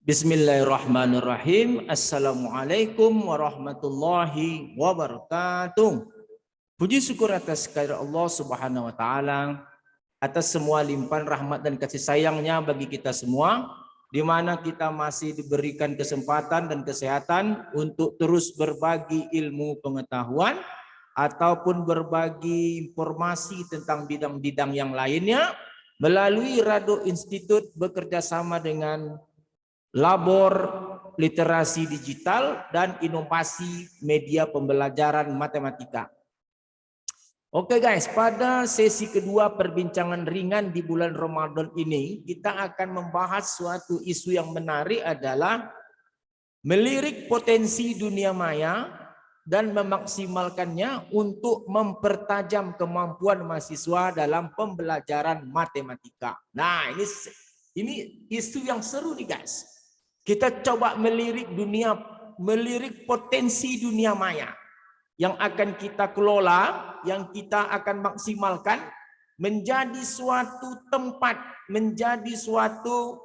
Bismillahirrahmanirrahim. Assalamualaikum warahmatullahi wabarakatuh. Puji syukur atas kehadirat Allah Subhanahu wa taala, atas semua limpahan rahmat dan kasih sayangnya bagi kita semua, di mana kita masih diberikan kesempatan dan kesehatan untuk terus berbagi ilmu pengetahuan ataupun berbagi informasi tentang bidang-bidang yang lainnya melalui Rado Institute bekerja sama dengan Labor Literasi Digital dan Inovasi Media Pembelajaran Matematika. Oke guys, pada sesi kedua perbincangan ringan di bulan Ramadan ini, kita akan membahas suatu isu yang menarik adalah melirik potensi dunia maya dan memaksimalkannya untuk mempertajam kemampuan mahasiswa dalam pembelajaran matematika. Nah, ini isu yang seru nih guys. Kita coba melirik potensi dunia maya yang akan kita kelola, yang kita akan maksimalkan menjadi suatu tempat, menjadi suatu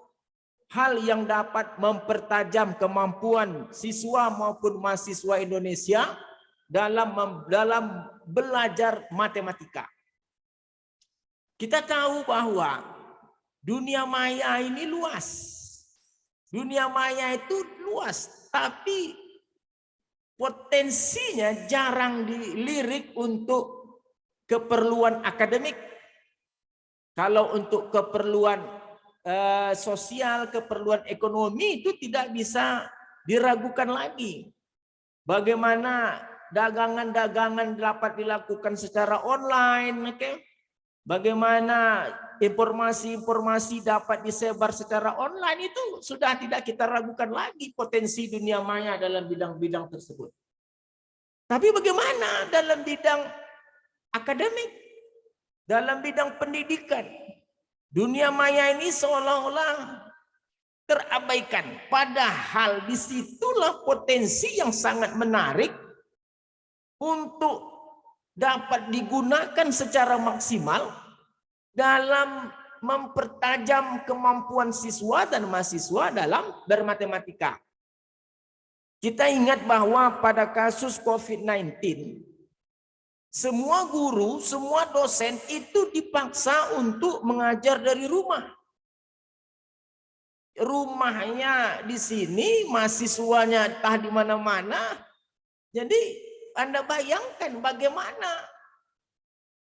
hal yang dapat mempertajam kemampuan siswa maupun mahasiswa Indonesia dalam belajar matematika. Kita tahu bahwa dunia maya ini luas. Dunia maya itu luas, tapi potensinya jarang dilirik untuk keperluan akademik. Kalau untuk keperluan sosial, keperluan ekonomi itu tidak bisa diragukan lagi. Bagaimana dagangan-dagangan dapat dilakukan secara online, bagaimana informasi-informasi dapat disebar secara online, itu sudah tidak kita ragukan lagi potensi dunia maya dalam bidang-bidang tersebut. Tapi bagaimana dalam bidang akademik, dalam bidang pendidikan? Dunia maya ini seolah-olah terabaikan. Padahal disitulah potensi yang sangat menarik untuk dapat digunakan secara maksimal dalam mempertajam kemampuan siswa dan mahasiswa dalam bermatematika. Kita ingat bahwa pada kasus COVID-19, semua guru, semua dosen itu dipaksa untuk mengajar dari rumah. Rumahnya di sini, mahasiswanya entah di mana-mana. Jadi Anda bayangkan bagaimana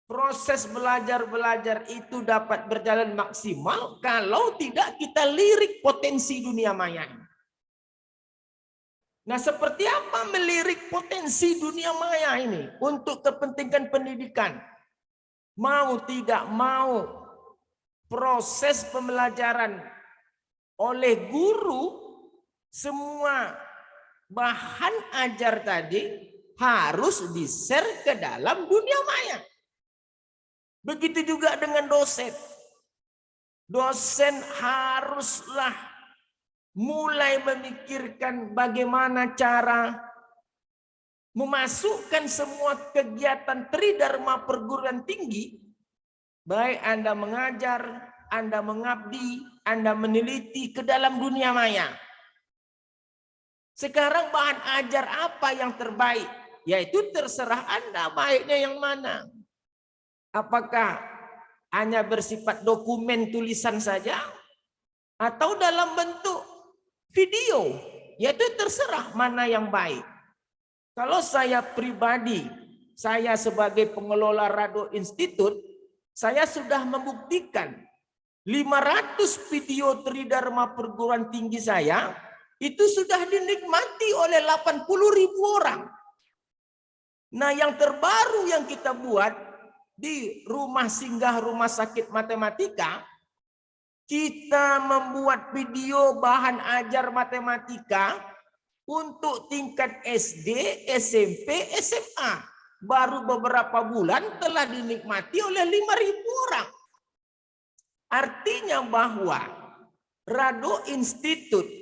proses belajar itu dapat berjalan maksimal kalau tidak kita lirik potensi dunia maya. Nah, seperti apa melirik potensi dunia maya ini untuk kepentingan pendidikan? Mau tidak mau, proses pembelajaran oleh guru, semua bahan ajar tadi harus di-share ke dalam dunia maya. Begitu juga dengan dosen. Dosen haruslah mulai memikirkan bagaimana cara memasukkan semua kegiatan tridharma perguruan tinggi, baik Anda mengajar, Anda mengabdi, Anda meneliti, ke dalam dunia maya. Sekarang bahan ajar apa yang terbaik? Yaitu terserah Anda baiknya yang mana. Apakah hanya bersifat dokumen tulisan saja atau dalam bentuk video? Yaitu terserah mana yang baik. Kalau saya pribadi, saya sebagai pengelola Rado Institute, saya sudah membuktikan 500 video tridharma perguruan tinggi saya itu sudah dinikmati oleh 80.000 orang. Nah, yang terbaru yang kita buat di rumah singgah rumah sakit matematika, kita membuat video bahan ajar matematika untuk tingkat SD, SMP, SMA. Baru beberapa bulan telah dinikmati oleh 5.000 orang. Artinya bahwa Rado Institute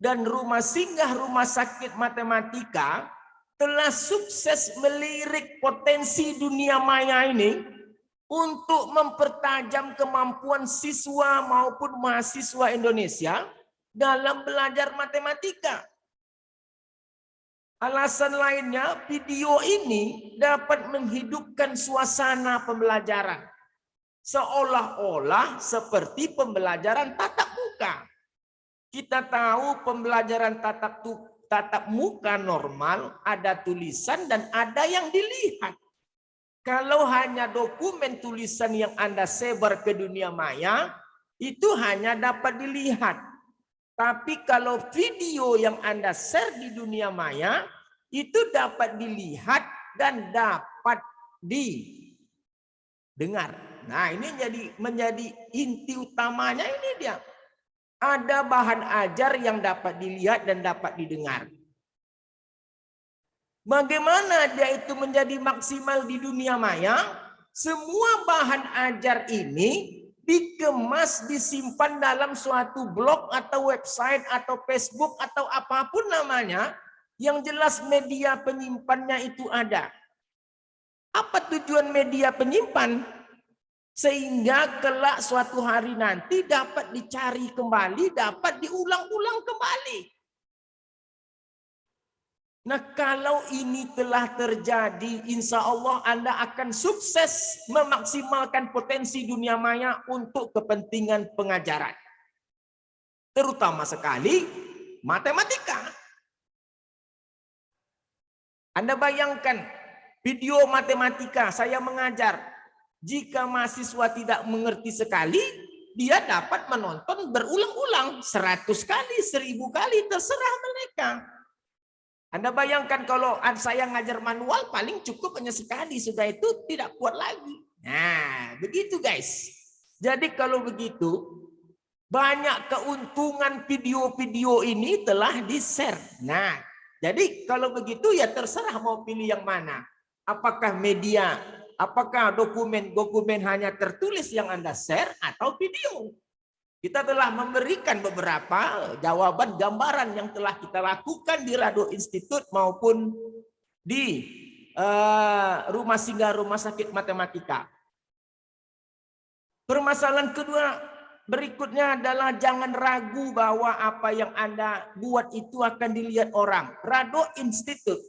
dan rumah singgah rumah sakit matematika telah sukses melirik potensi dunia maya ini untuk mempertajam kemampuan siswa maupun mahasiswa Indonesia dalam belajar matematika. Alasan lainnya, video ini dapat menghidupkan suasana pembelajaran. Seolah-olah seperti pembelajaran tatap muka. Kita tahu pembelajaran tatap muka normal, ada tulisan dan ada yang dilihat. Kalau hanya dokumen tulisan yang Anda sebar ke dunia maya, itu hanya dapat dilihat. Tapi kalau video yang Anda share di dunia maya, itu dapat dilihat dan dapat didengar. Nah, ini menjadi inti utamanya ini dia. Ada bahan ajar yang dapat dilihat dan dapat didengar. Bagaimana dia itu menjadi maksimal di dunia maya? Semua bahan ajar ini dikemas, disimpan dalam suatu blog atau website atau Facebook atau apapun namanya, yang jelas media penyimpannya itu ada. Apa tujuan media penyimpan? Sehingga kelak suatu hari nanti dapat dicari kembali, dapat diulang-ulang kembali. Nah, kalau ini telah terjadi, insya Allah Anda akan sukses memaksimalkan potensi dunia maya untuk kepentingan pengajaran. Terutama sekali matematika. Anda bayangkan video matematika saya mengajar. Jika mahasiswa tidak mengerti sekali, dia dapat menonton berulang-ulang 100 kali, 1000 kali, terserah mereka. Anda bayangkan kalau saya ngajar manual paling cukup hanya sekali, sudah itu tidak kuat lagi. Nah, begitu guys. Jadi kalau begitu, banyak keuntungan video-video ini telah di-share. Nah, jadi kalau begitu ya terserah mau pilih yang mana. Apakah media, apakah dokumen hanya tertulis yang Anda share atau video. Kita telah memberikan beberapa jawaban gambaran yang telah kita lakukan di Radio Institute maupun di rumah singgah rumah sakit matematika. Permasalahan kedua berikutnya adalah jangan ragu bahwa apa yang Anda buat itu akan dilihat orang. Radio Institute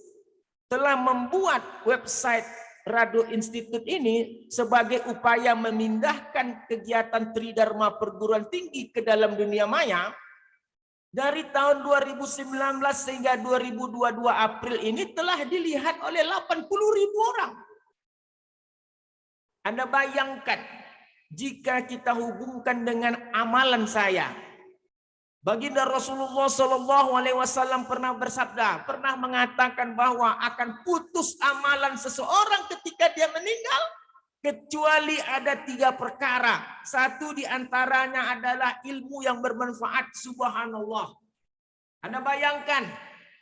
telah membuat website Radio Institute ini sebagai upaya memindahkan kegiatan Tridharma perguruan tinggi ke dalam dunia maya. Dari tahun 2019 sehingga 2022 April ini telah dilihat oleh 80.000 orang. Anda bayangkan jika kita hubungkan dengan amalan saya. Baginda Rasulullah SAW pernah bersabda, pernah mengatakan bahwa akan putus amalan seseorang ketika dia meninggal, kecuali ada 3 perkara. Satu diantaranya adalah ilmu yang bermanfaat, subhanallah. Anda bayangkan,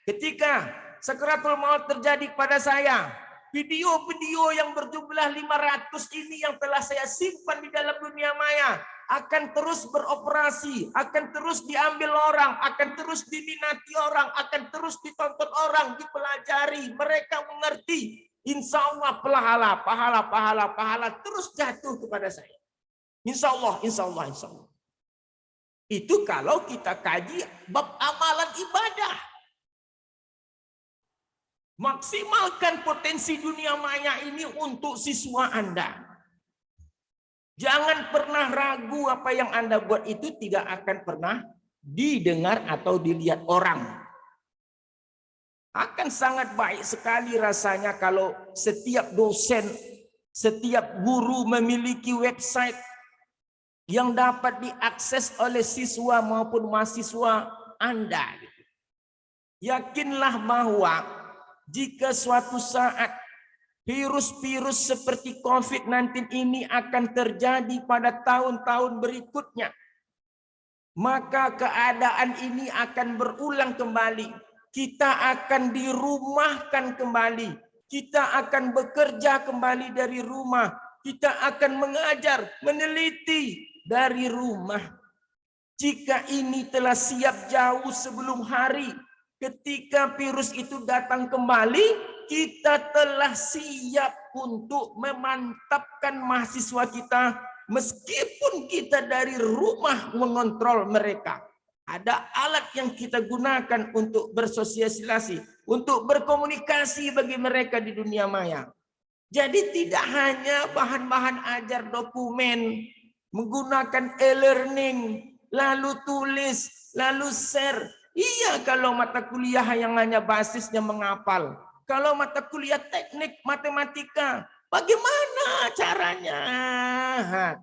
ketika sakaratul maut terjadi kepada saya, video-video yang berjumlah 500 ini yang telah saya simpan di dalam dunia maya, akan terus beroperasi, akan terus diambil orang, akan terus diminati orang, akan terus ditonton orang, dipelajari, mereka mengerti. Insya Allah pahala terus jatuh kepada saya. Insya Allah. Itu kalau kita kaji bab amalan ibadah. Maksimalkan potensi dunia maya ini untuk siswa Anda. Jangan pernah ragu apa yang Anda buat itu tidak akan pernah didengar atau dilihat orang. Akan sangat baik sekali rasanya kalau setiap dosen, setiap guru memiliki website yang dapat diakses oleh siswa maupun mahasiswa Anda. Yakinlah bahwa jika suatu saat virus-virus seperti COVID-19 ini akan terjadi pada tahun-tahun berikutnya, maka keadaan ini akan berulang kembali. Kita akan dirumahkan kembali. Kita akan bekerja kembali dari rumah. Kita akan mengajar, meneliti dari rumah. Jika ini telah siap jauh sebelum hari ketika virus itu datang kembali, kita telah siap untuk memantapkan mahasiswa kita meskipun kita dari rumah mengontrol mereka. Ada alat yang kita gunakan untuk bersosialisasi, untuk berkomunikasi bagi mereka di dunia maya. Jadi tidak hanya bahan-bahan ajar dokumen, menggunakan e-learning, lalu tulis, lalu share. Iya kalau mata kuliah yang hanya basisnya menghafal. Kalau mata kuliah teknik matematika, bagaimana caranya?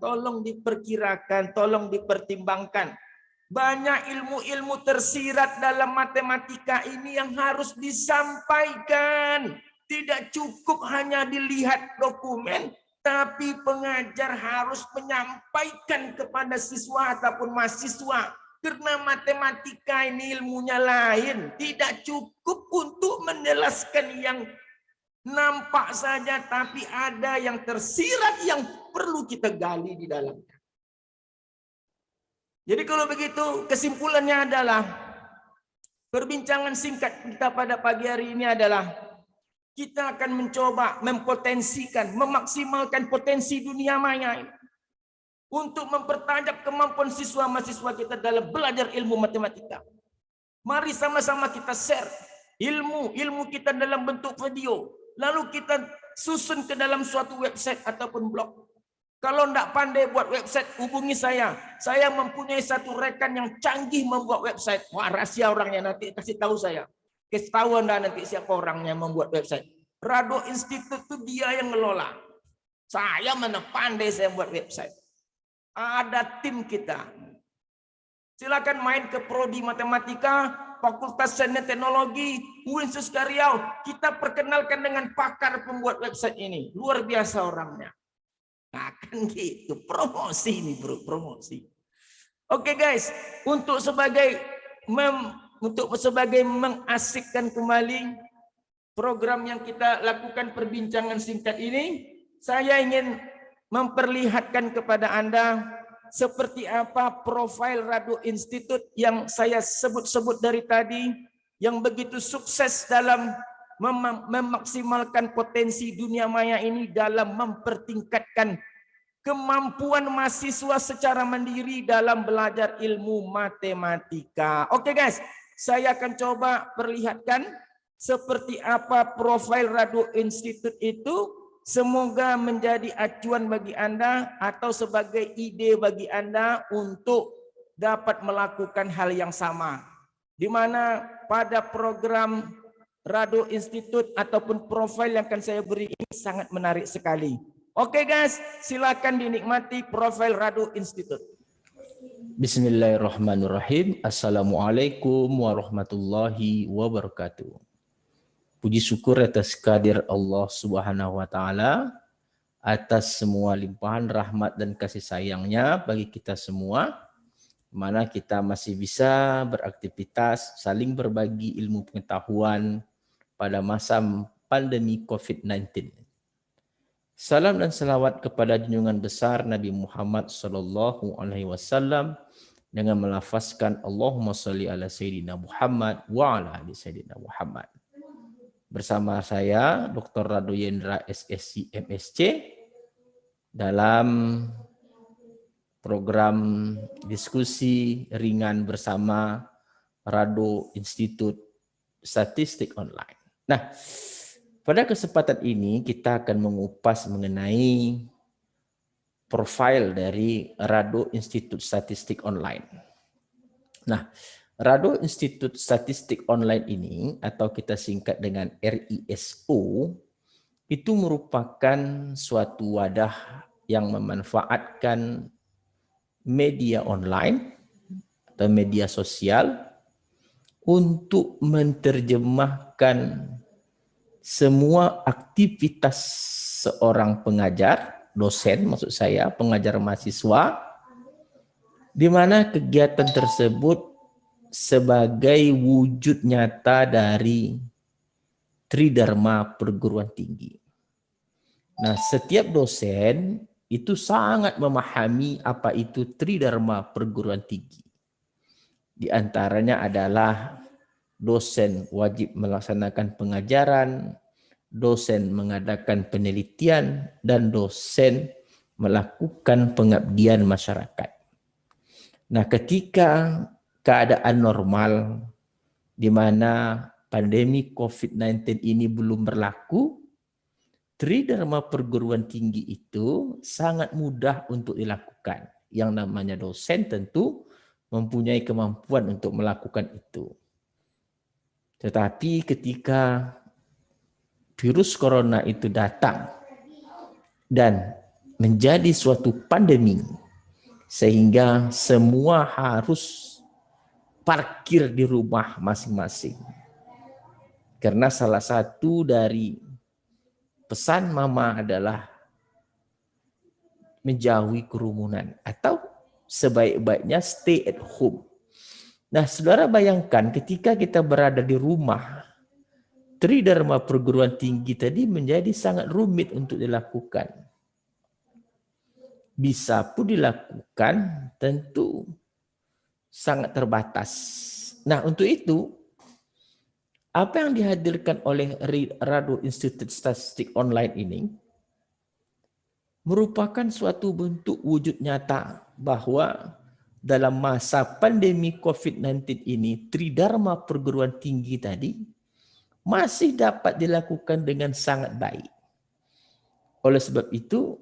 Tolong diperkirakan, tolong dipertimbangkan. Banyak ilmu-ilmu tersirat dalam matematika ini yang harus disampaikan. Tidak cukup hanya dilihat dokumen, tapi pengajar harus menyampaikan kepada siswa ataupun mahasiswa. Karena matematika ini ilmunya lain. Tidak cukup untuk menjelaskan yang nampak saja, tapi ada yang tersirat yang perlu kita gali di dalamnya. Jadi kalau begitu kesimpulannya adalah perbincangan singkat kita pada pagi hari ini adalah kita akan mencoba mempotensikan, memaksimalkan potensi dunia maya ini untuk mempertajam kemampuan siswa-mahasiswa kita dalam belajar ilmu matematika. Mari sama-sama kita share ilmu kita dalam bentuk video, lalu kita susun ke dalam suatu website ataupun blog. Kalau tidak pandai buat website, hubungi saya. Saya mempunyai satu rekan yang canggih membuat website. Wah, rahasia orangnya, nanti kasih tahu saya. Kasih tahu Anda nanti siapa orangnya membuat website. Rado Institute itu dia yang ngelola. Saya mana pandai saya buat website. Ada tim kita. Silakan main ke Prodi Matematika, Fakultas Sains Teknologi, UIN Riau. Kita perkenalkan dengan pakar pembuat website ini. Luar biasa orangnya. Akan gitu, promosi nih bro, promosi. Oke guys, untuk sebagai mengasikkan kembali program yang kita lakukan perbincangan singkat ini, saya ingin memperlihatkan kepada Anda seperti apa profil Rado Institute yang saya sebut-sebut dari tadi, yang begitu sukses dalam memaksimalkan potensi dunia maya ini dalam mempertingkatkan kemampuan mahasiswa secara mandiri dalam belajar ilmu matematika. Oke guys, saya akan coba perlihatkan seperti apa profil Rado Institute itu. Semoga menjadi acuan bagi Anda atau sebagai ide bagi Anda untuk dapat melakukan hal yang sama. Di mana pada program Rado Institute ataupun profil yang akan saya beri ini sangat menarik sekali. Oke guys, silakan dinikmati profil Rado Institute. Bismillahirrahmanirrahim. Assalamualaikum warahmatullahi wabarakatuh. Puji syukur atas kehadirat Allah Subhanahu wa taala atas semua limpahan rahmat dan kasih sayangnya bagi kita semua, mana kita masih bisa beraktivitas, saling berbagi ilmu pengetahuan pada masa pandemi COVID-19. Salam dan salawat kepada junjungan besar Nabi Muhammad SAW dengan melafazkan Allahumma sholli ala Sayyidina Muhammad wa ala ali Sayyidina Muhammad. Bersama saya Dr. Rado Yendra SSC MSc dalam program diskusi ringan bersama Rado Institute Statistik Online. Nah, pada kesempatan ini kita akan mengupas mengenai profil dari Rado Institute Statistik Online. Nah, Rado Institute Statistik Online ini atau kita singkat dengan RISO itu merupakan suatu wadah yang memanfaatkan media online atau media sosial untuk menerjemahkan semua aktivitas seorang pengajar, dosen maksud saya, pengajar mahasiswa, di mana kegiatan tersebut sebagai wujud nyata dari Tridharma perguruan tinggi. Nah, setiap dosen itu sangat memahami apa itu Tridharma perguruan tinggi. Di antaranya adalah dosen wajib melaksanakan pengajaran, dosen mengadakan penelitian, dan dosen melakukan pengabdian masyarakat. Nah, ketika keadaan normal di mana pandemi COVID-19 ini belum berlaku, Tridharma perguruan tinggi itu sangat mudah untuk dilakukan. Yang namanya dosen tentu mempunyai kemampuan untuk melakukan itu. Tetapi ketika virus corona itu datang dan menjadi suatu pandemi, sehingga semua harus parkir di rumah masing-masing. Karena salah satu dari pesan mama adalah menjauhi kerumunan atau sebaik-baiknya stay at home. Nah, saudara bayangkan ketika kita berada di rumah, Tridharma perguruan tinggi tadi menjadi sangat rumit untuk dilakukan. Bisa pun dilakukan, tentu sangat terbatas. Nah, untuk itu, apa yang dihadirkan oleh Rado Institute Statistik Online ini merupakan suatu bentuk wujud nyata bahwa dalam masa pandemi COVID-19 ini, Tridharma perguruan tinggi tadi masih dapat dilakukan dengan sangat baik. Oleh sebab itu,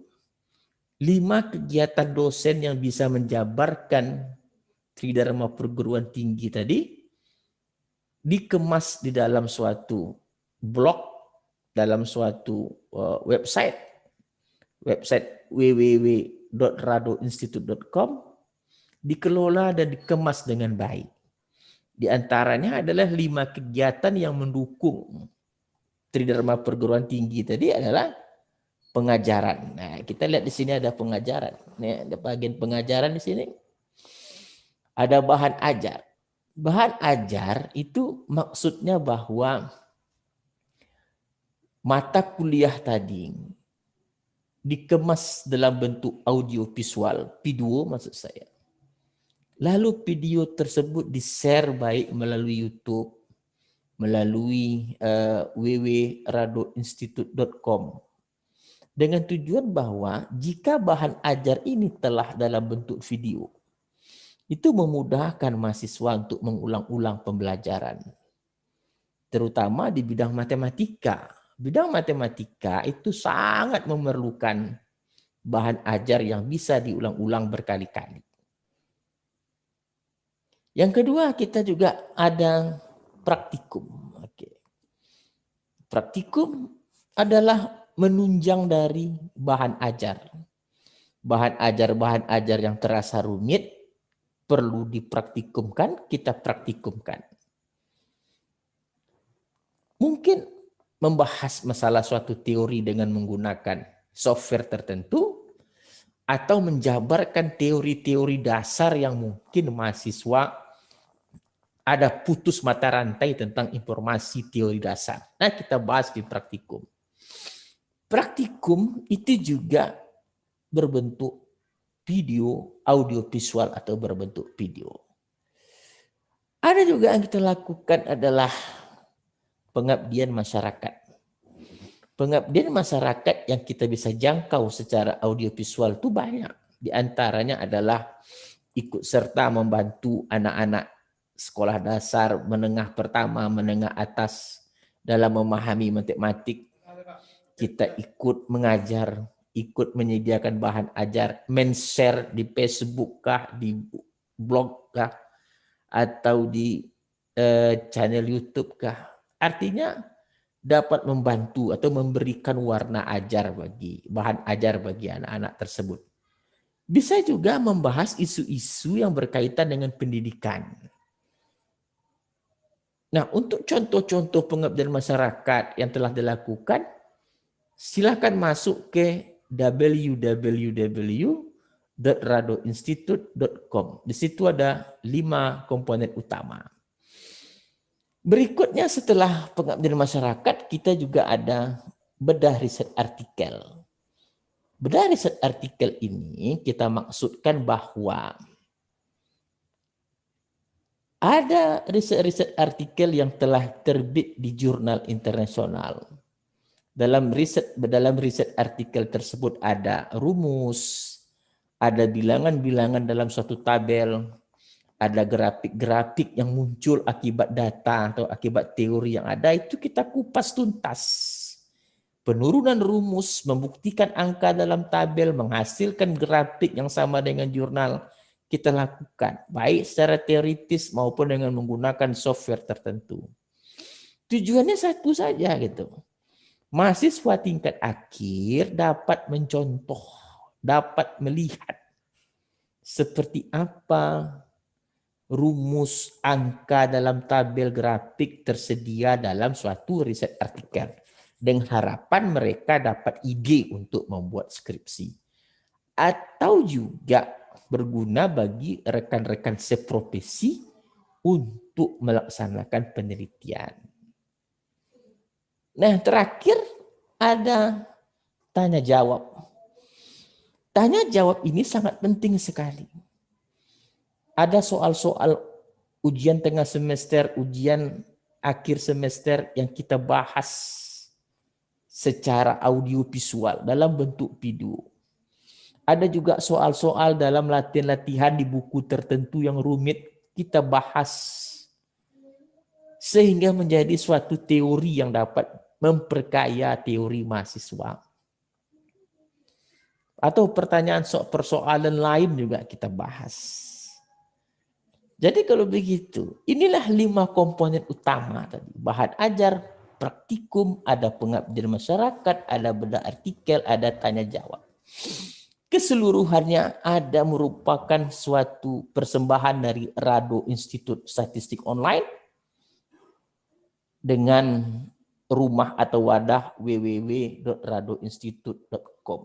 5 kegiatan dosen yang bisa menjabarkan Tridharma perguruan tinggi tadi dikemas di dalam suatu blog, dalam suatu website www.radoinstitute.com, dikelola dan dikemas dengan baik. Di antaranya adalah 5 kegiatan yang mendukung Tridharma perguruan tinggi tadi adalah pengajaran. Nah, kita lihat di sini ada pengajaran. Nih, ada bagian pengajaran di sini. Ada bahan ajar. Bahan ajar itu maksudnya bahwa mata kuliah tadi dikemas dalam bentuk audio visual, video maksud saya. Lalu video tersebut di-share baik melalui YouTube, melalui www.radoinstitute.com, dengan tujuan bahwa jika bahan ajar ini telah dalam bentuk video, itu memudahkan mahasiswa untuk mengulang-ulang pembelajaran, terutama di bidang matematika. Bidang matematika itu sangat memerlukan bahan ajar yang bisa diulang-ulang berkali-kali. Yang kedua, kita juga ada praktikum. Oke. Praktikum adalah menunjang dari bahan ajar. Bahan ajar yang terasa rumit perlu dipraktikumkan, kita praktikumkan. Mungkin membahas masalah suatu teori dengan menggunakan software tertentu, atau menjabarkan teori-teori dasar yang mungkin mahasiswa ada putus mata rantai tentang informasi teori dasar. Nah, kita bahas di praktikum. Praktikum itu juga berbentuk video, audio visual atau berbentuk video. Ada juga yang kita lakukan adalah pengabdian masyarakat. Pengabdian masyarakat yang kita bisa jangkau secara audiovisual itu banyak. Di antaranya adalah ikut serta membantu anak-anak sekolah dasar, menengah pertama, menengah atas dalam memahami matematik. Kita ikut mengajar, ikut menyediakan bahan ajar, men-share di Facebook kah, di blog kah, atau di channel YouTube kah. Artinya dapat membantu atau memberikan warna ajar bagi bahan ajar bagi anak-anak tersebut. Bisa juga membahas isu-isu yang berkaitan dengan pendidikan. Nah, untuk contoh-contoh pengabdian masyarakat yang telah dilakukan, silakan masuk ke www.radoinstitute.com. Di situ ada 5 komponen utama. Berikutnya setelah pengabdian masyarakat, kita juga ada bedah riset artikel. Bedah riset artikel ini kita maksudkan bahwa ada riset-riset artikel yang telah terbit di jurnal internasional. Dalam riset artikel tersebut ada rumus, ada bilangan-bilangan dalam suatu tabel, ada grafik-grafik yang muncul akibat data atau akibat teori yang ada, itu kita kupas tuntas. Penurunan rumus, membuktikan angka dalam tabel, menghasilkan grafik yang sama dengan jurnal, kita lakukan, baik secara teoritis maupun dengan menggunakan software tertentu. Tujuannya satu saja gitu. Mahasiswa tingkat akhir dapat mencontoh, dapat melihat seperti apa rumus angka dalam tabel grafik tersedia dalam suatu riset artikel. Dengan harapan mereka dapat ide untuk membuat skripsi. Atau juga berguna bagi rekan-rekan seprofesi untuk melaksanakan penelitian. Nah, terakhir ada tanya jawab. Tanya jawab ini sangat penting sekali. Ada soal-soal ujian tengah semester, ujian akhir semester yang kita bahas secara audio visual dalam bentuk video. Ada juga soal-soal dalam latihan-latihan di buku tertentu yang rumit kita bahas sehingga menjadi suatu teori yang dapat memperkaya teori mahasiswa. Atau pertanyaan persoalan lain juga kita bahas. Jadi kalau begitu, inilah 5 komponen utama tadi. Bahan ajar, praktikum, ada pengabdian masyarakat, ada bedah artikel, ada tanya jawab. Keseluruhannya ada merupakan suatu persembahan dari Rado Institut Statistik Online dengan rumah atau wadah www.radoinstitute.com.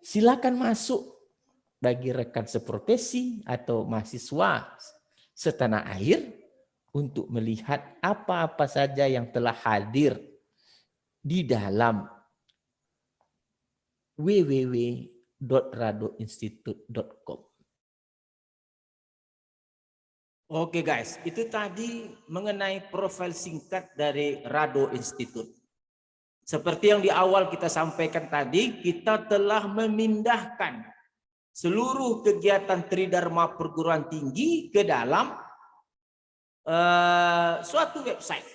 Silakan masuk bagi rekan seprofesi atau mahasiswa setanah air untuk melihat apa-apa saja yang telah hadir di dalam www.radoinstitute.com. Oke guys, itu tadi mengenai profil singkat dari Rado Institute. Seperti yang di awal kita sampaikan tadi, kita telah memindahkan seluruh kegiatan Tridharma perguruan tinggi ke dalam suatu website.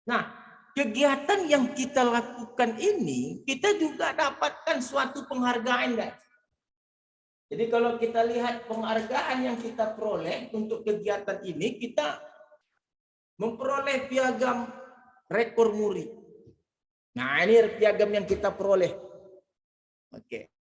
Nah, kegiatan yang kita lakukan ini, kita juga dapatkan suatu penghargaan, guys. Jadi kalau kita lihat penghargaan yang kita peroleh untuk kegiatan ini, kita memperoleh piagam rekor muri. Nah, ini piagam yang kita peroleh. Oke.